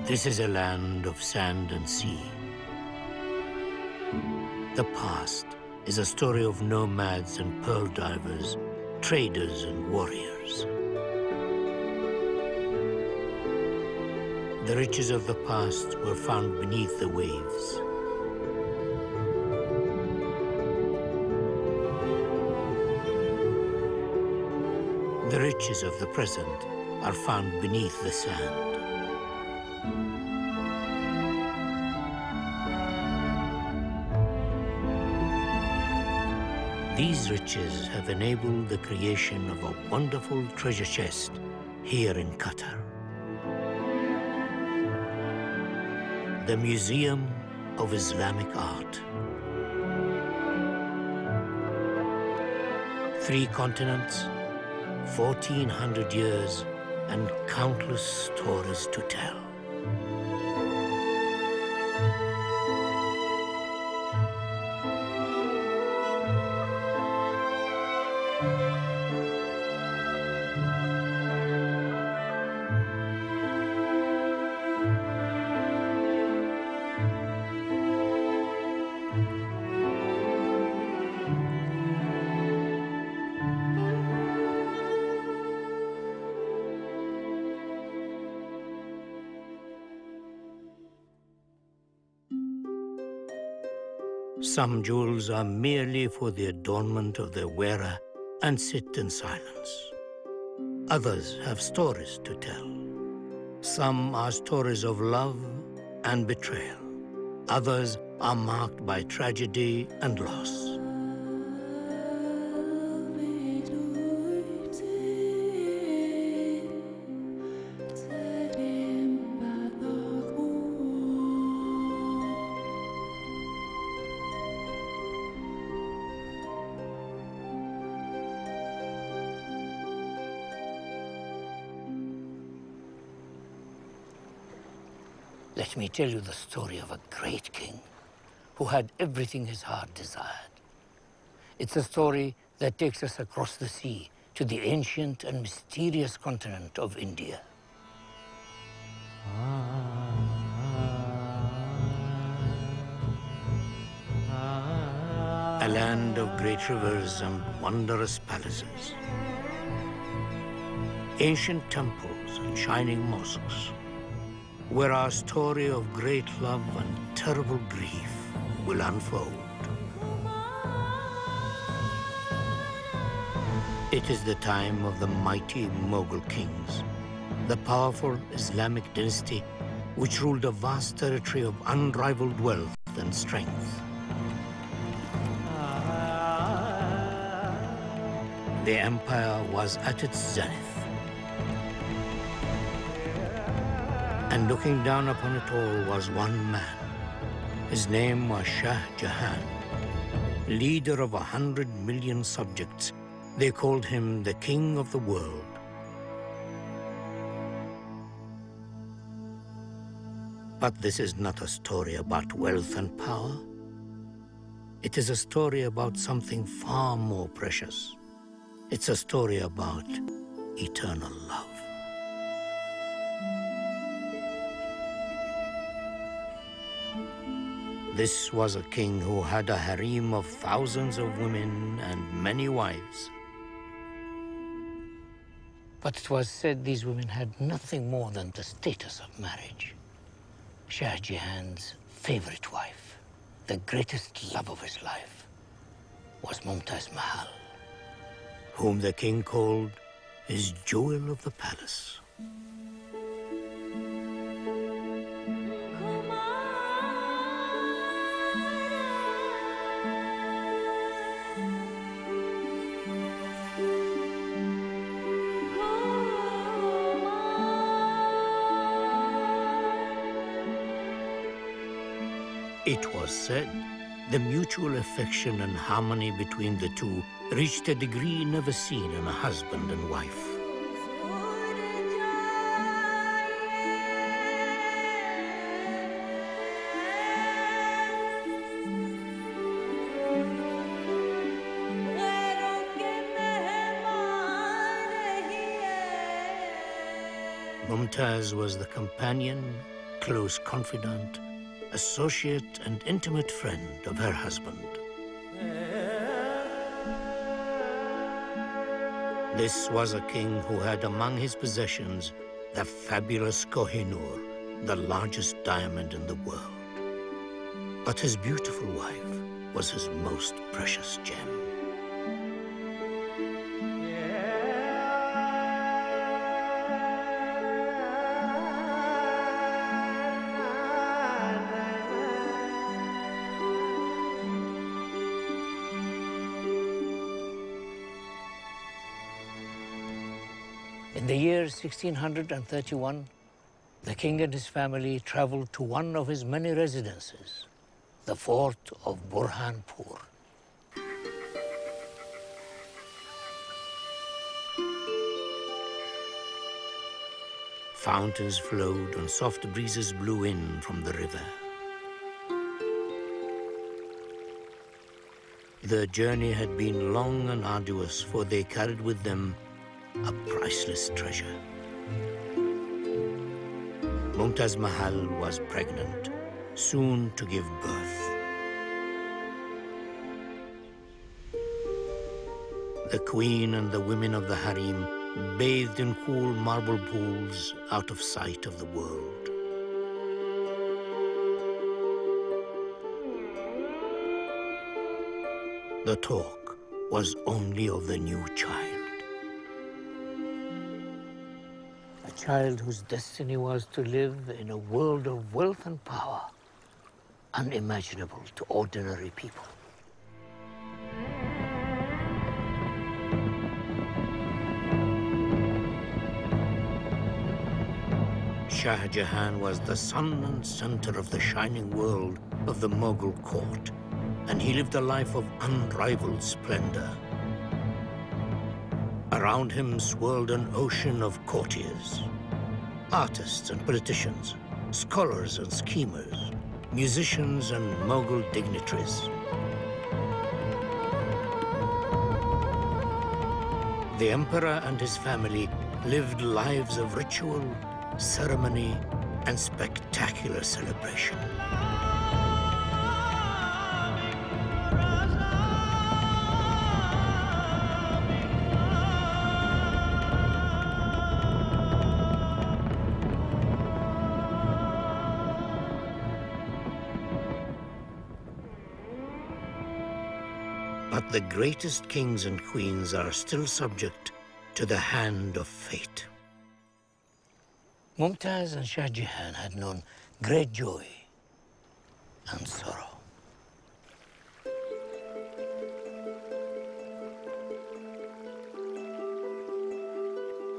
This is a land of sand and sea. The past is a story of nomads and pearl divers, traders and warriors. The riches of the past were found beneath the waves. The riches of the present are found beneath the sand. These riches have enabled the creation of a wonderful treasure chest here in Qatar. The Museum of Islamic Art. 3 continents, 1400 years, and countless stories to tell. Some jewels are merely for the adornment of their wearer and sit in silence. Others have stories to tell. Some are stories of love and betrayal. Others are marked by tragedy and loss. Let me tell you the story of a great king who had everything his heart desired. It's a story that takes us across the sea to the ancient and mysterious continent of India. A land of great rivers and wondrous palaces. Ancient temples and shining mosques, where our story of great love and terrible grief will unfold. It is the time of the mighty Mughal kings, the powerful Islamic dynasty which ruled a vast territory of unrivaled wealth and strength. The empire was at its zenith. And looking down upon it all was one man. His name was Shah Jahan, leader of 100 million subjects. They called him the king of the world. But this is not a story about wealth and power. It is a story about something far more precious. It's a story about eternal love. This was a king who had a harem of thousands of women and many wives. But it was said these women had nothing more than the status of marriage. Shah Jahan's favorite wife, the greatest love of his life, was Mumtaz Mahal, whom the king called his jewel of the palace. It was said the mutual affection and harmony between the two reached a degree never seen in a husband and wife. Mumtaz was the companion close confidant, associate, and intimate friend of her husband. This was a king who had among his possessions the fabulous Koh-i-Noor, the largest diamond in the world. But his beautiful wife was his most precious gem. In the year 1631, the king and his family traveled to one of his many residences, the fort of Burhanpur. Fountains flowed and soft breezes blew in from the river. Their journey had been long and arduous, for they carried with them a priceless treasure. Mumtaz Mahal was pregnant, soon to give birth. The queen and the women of the harem bathed in cool marble pools out of sight of the world. The talk was only of the new child. A child whose destiny was to live in a world of wealth and power, unimaginable to ordinary people. Shah Jahan was the sun and center of the shining world of the Mughal court, and he lived a life of unrivaled splendor. Around him swirled an ocean of courtiers, artists and politicians, scholars and schemers, musicians and Mughal dignitaries. The emperor and his family lived lives of ritual, ceremony, and spectacular celebration. But the greatest kings and queens are still subject to the hand of fate. Mumtaz and Shah Jahan had known great joy and sorrow.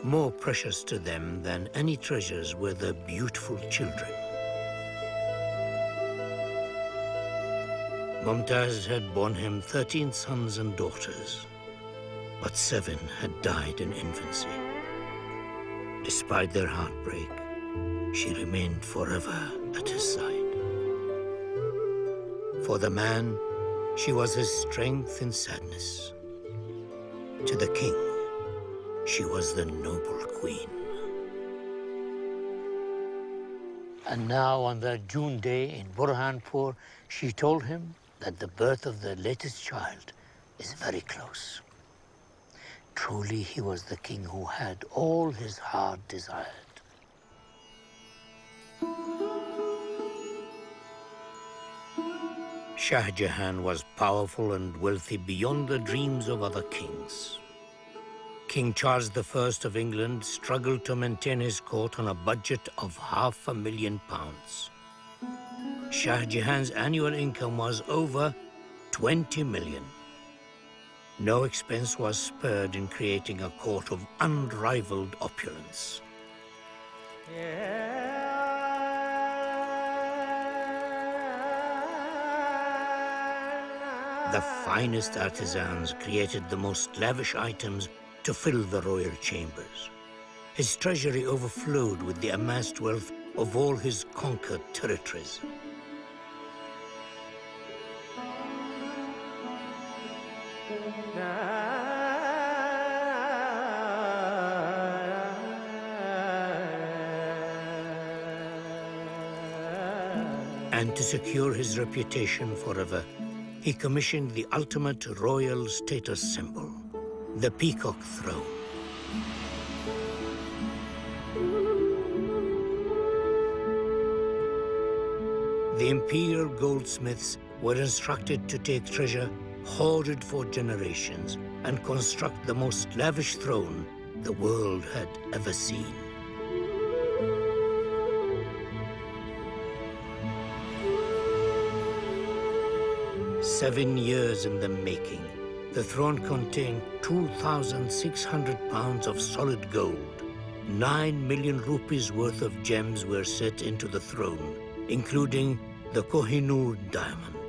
More precious to them than any treasures were their beautiful children. Mumtaz had borne him 13 sons and daughters, but 7 had died in infancy. Despite their heartbreak, she remained forever at his side. For the man, she was his strength in sadness. To the king, she was the noble queen. And now, on that June day in Burhanpur, she told him that the birth of their latest child is very close. Truly, he was the king who had all his heart desired. Shah Jahan was powerful and wealthy beyond the dreams of other kings. King Charles I of England struggled to maintain his court on a budget of £500,000. Shah Jahan's annual income was over 20 million. No expense was spared in creating a court of unrivaled opulence. The finest artisans created the most lavish items to fill the royal chambers. His treasury overflowed with the amassed wealth of all his conquered territories. And to secure his reputation forever, he commissioned the ultimate royal status symbol, the peacock throne. The imperial goldsmiths were instructed to take treasure hoarded for generations and construct the most lavish throne the world had ever seen. "7 years in the making, the throne contained 2,600 pounds of solid gold. 9 million rupees worth of gems were set into the throne, including the Kohinoor diamond.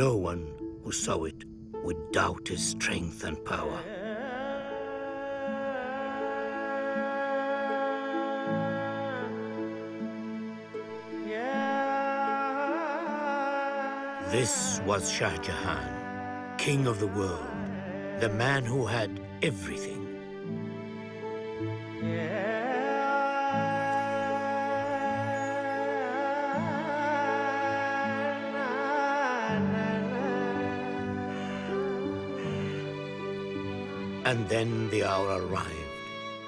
No one who saw it would doubt his strength and power. This was Shah Jahan, king of the world, the man who had everything. And then the hour arrived,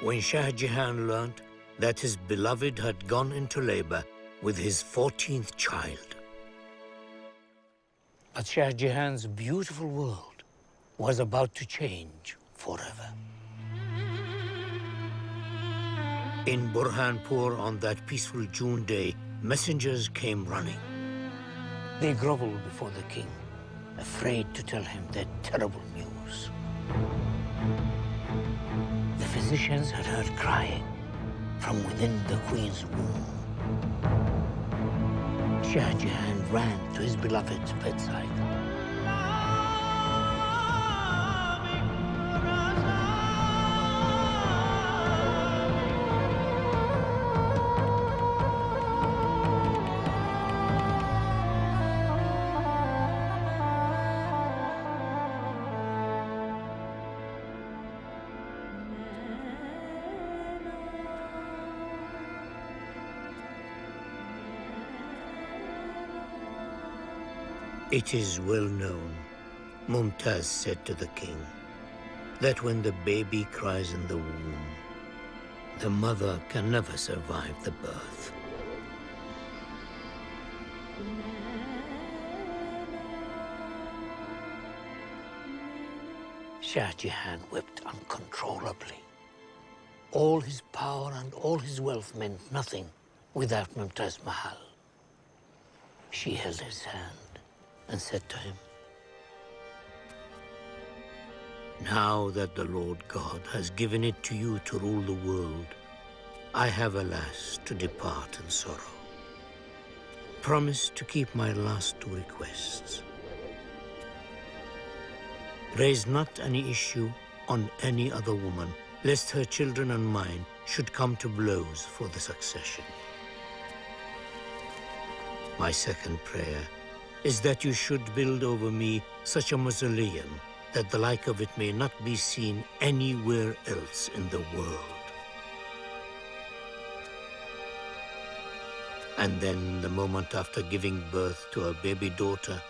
when Shah Jahan learnt that his beloved had gone into labor with his 14th child. But Shah Jahan's beautiful world was about to change forever. In Burhanpur on that peaceful June day, messengers came running. They groveled before the king, afraid to tell him their terrible news. The physicians had heard crying from within the queen's womb. Shah Jahan ran to his beloved's bedside. It is well known, Mumtaz said to the king, that when the baby cries in the womb, the mother can never survive the birth. Shah Jahan wept uncontrollably. All his power and all his wealth meant nothing without Mumtaz Mahal. She held his hand and said to him, "Now that the Lord God has given it to you to rule the world, I have, alas, to depart in sorrow. Promise to keep my last 2 requests. Raise not any issue on any other woman, lest her children and mine should come to blows for the succession. My second prayer is that you should build over me such a mausoleum that the like of it may not be seen anywhere else in the world." And then, the moment after giving birth to her baby daughter,